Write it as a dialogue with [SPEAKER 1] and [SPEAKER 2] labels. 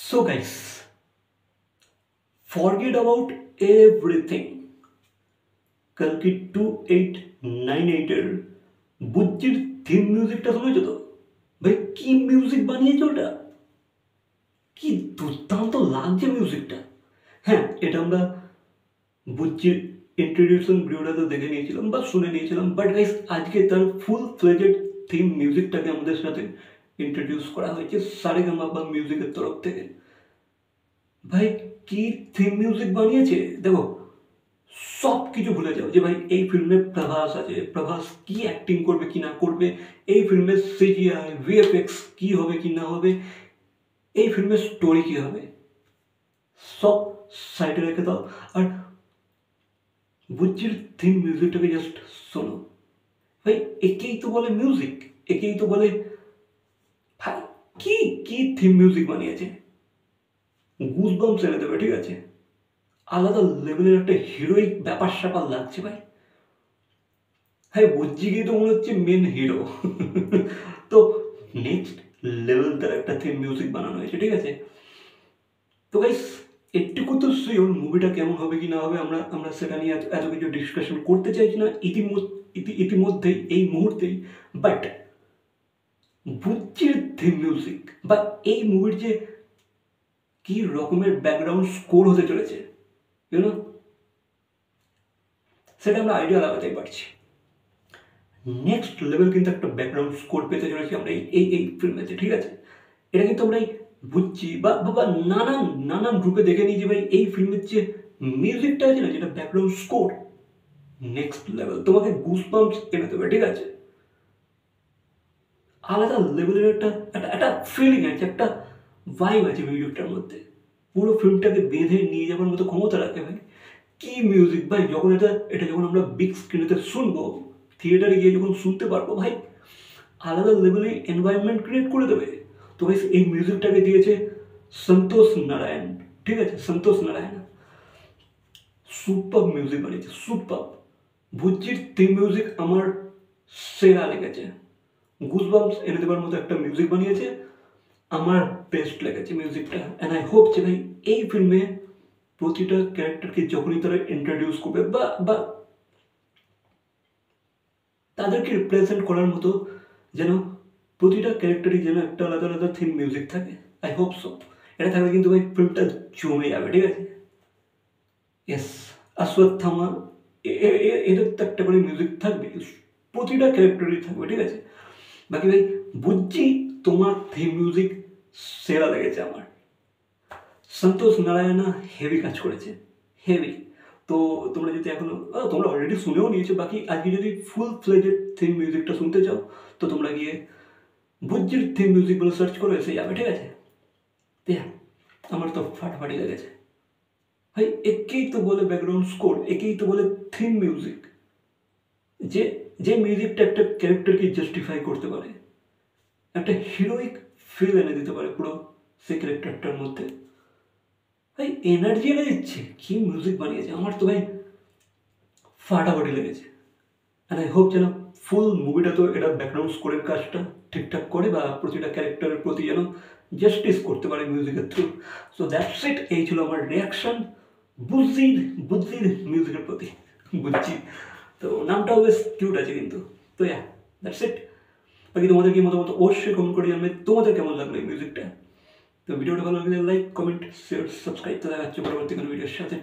[SPEAKER 1] So guys, forget about everything. কালকে 2898 এর বুজ্জির theme মিউজিকটা শুনেছো তো? ভাই কি মিউজিক বানিয়েছে ওটা, কি দুর্দান্ত লাগছে মিউজিকটা। হ্যাঁ, এটা আমরা বুজ্জির ইন্ট্রোডিউশন ভিডিওটাতে দেখে নিয়েছিলাম বা শুনে নিয়েছিলাম, বাট গাইস আজকে তার ফুল ফ্লেজেড থিম মিউজিকটাকে আমাদের সাথে ইন্ট্রোডিউস করা হয়েছে সারেগামাপা মিউজিকের তরফ থেকে। ভাই কি থিম মিউজিক বানিয়েছে দেখো, সব কিছু ভুলে যাও যে ভাই এই ফিল্মে প্রভাস আছে, প্রভাস কি অ্যাক্টিং করবে কি না করবে, এই ফিল্মের সিজিআই ভিএফএক্স কি হবে কি না হবে, এই ফিল্মের স্টোরি কি হবে, সব সাইডে রেখে দাও আর বুজ্জির থিম মিউজিকটাকে জাস্ট শোনো। ভাই একেই তো বলে মিউজিক, একেই তো বলে ভাই কি কি থিম মিউজিক বানিয়েছে, গুজবাম্পস এনে দেবে। ঠিক আছে, আলাদা লেভেলের একটা হিরোইক ব্যাপার স্যাপার লাগছে ভাই। হ্যাঁ, বুজ্জিকেই তো মনে হচ্ছে মেন হিরো। তো নেক্সট লেভেল তার একটা থিম মিউজিক বানানো হয়েছে। ঠিক আছে, তো গাইস একটুকু তো শিওর মুভিটা কেমন হবে কি না হবে আমরা আমরা সেটা নিয়ে এত কিছু ডিসকাশন করতে চাইছি না ইতিমধ্যেই এই মুহূর্তেই। বাট বুজ্জির থিম মিউজিক বা এই মুভির যে কি রকমের ব্যাকগ্রাউন্ড স্কোর হতে চলেছে ইউনো, সেটা আমরা আইডিয়া লাগাতেই পারছি। নেক্সট লেভেল কিন্তু একটা ব্যাকগ্রাউন্ড স্কোর পেতে চলেছি আমরা এই ফিল্মেতে। ঠিক আছে, এটা কিন্তু আমরা বুঝছি বা বা নানান নানান গ্রুপে দেখে নিই যে ভাই এই ফিল্মের যে মিউজিকটা আছে না, যেটা ব্যাকগ্রাউন্ড স্কোর নেক্সট লেভেল, তোমাকে গুসবাম্পস এনে দেবে। ঠিক আছে, আলাদা লেভেলের একটা একটা একটা ফিলিং আছে, একটা ভাইব আছে মিউজিকটার মধ্যে, পুরো ফিল্মটাকে বেঁধে নিয়ে যাওয়ার মতো ক্ষমতা রাখে ভাই। কি মিউজিক ভাই, যখন এটা এটা যখন আমরা বিগ স্ক্রিনেতে শুনবো, থিয়েটারে গিয়ে যখন শুনতে পারবো ভাই, আলাদা লেভেলে এনভায়রনমেন্ট ক্রিয়েট করে দেবে। তো ভাই এই মিউজিকটাকে দিয়েছে সন্তোষ নারায়ণ। ঠিক আছে, সন্তোষ নারায়ণ সুপার মিউজিক বানিয়েছে, সুপার। বুজ্জির থিম মিউজিক আমার সেরা লেগেছে, গুজবাম্পস এনে দেওয়ার মতো একটা মিউজিক বানিয়েছে, আমার বেস্ট লেগেছে মিউজিকটা। অ্যান্ড আই হোপ যে ভাই এই ফিল্মে প্রতিটা ক্যারেক্টারকে যখনই তারা ইন্ট্রোডিউস করবে বা বা তাদেরকে রিপ্রেজেন্ট করার মতো যেন প্রতিটা ক্যারেক্টারই যেন একটা আলাদা আলাদা থিম মিউজিক থাকে। I hope so. এটা থাকলে কিন্তু ভাই ফিল্মটা জমে যাবে। ঠিক আছে, ইয়েস, অশ্বত্থামা এদের তো একটা করে মিউজিক থাকবে, প্রতিটা ক্যারেক্টারই থাকবে। ঠিক আছে, বাকি ভাই বুঝছি তোমার থিম মিউজিক সেরা লেগেছে আমার। সন্তোষ নারায়ণা হেভি কাজ করেছে, হেভি। তো তোমরা যদি এখনো তোমরা অলরেডি শুনেও নিয়েছো, বাকি আজকে যদি ফুল ফ্লেজেড থিম মিউজিকটা শুনতে চাও তো তোমরা গিয়ে বুজ্জির থিম মিউজিক বলে সার্চ করে এসে যাবে। ঠিক আছে, আমার তো ফাটাফাটি লেগেছে ভাই। একেই তো বলে ব্যাকগ্রাউন্ড স্কোর, একেই তো বলে থিম মিউজিক, যে যে মিউজিকটা একটা ক্যারেক্টারকে জাস্টিফাই করতে পারে, একটা হিরোইক ফিল এনে দিতে পারে পুরো সেই ক্যারেক্টারটার মধ্যে। ভাই এনার্জি এনে দিচ্ছে, কি মিউজিক বানিয়েছে, আমার তো ভাই ফাটাফাটি লেগেছে। অ্যান্ড আই হোপ যেন ফুল মুভিটা তো এটা ব্যাকগ্রাউন্ড স্কোরের কাজটা ঠিকঠাক করে বা প্রতিটা ক্যারেক্টারের প্রতি যেন জাস্টিস করতে পারে মিউজিকের থ্রু। সো দ্যাটস ইট, এই ছিল আমার রিয়াকশন বুজ্জির মিউজিকের প্রতি। বুঝছি তো নামটাও বেশ কিউট আছে কিন্তু। তো দ্যাটস ইট। বাকি তোমাদের কি মতামত অবশ্যই কমেন্ট করে জানবে তোমাদের কেমন লাগলো এই মিউজিকটা। তো ভিডিওটা ভালো লাগলে লাইক কমেন্ট শেয়ার সাবস্ক্রাইব তো দেখাচ্ছে পরবর্তী কোনো ভিডিওর সাথে।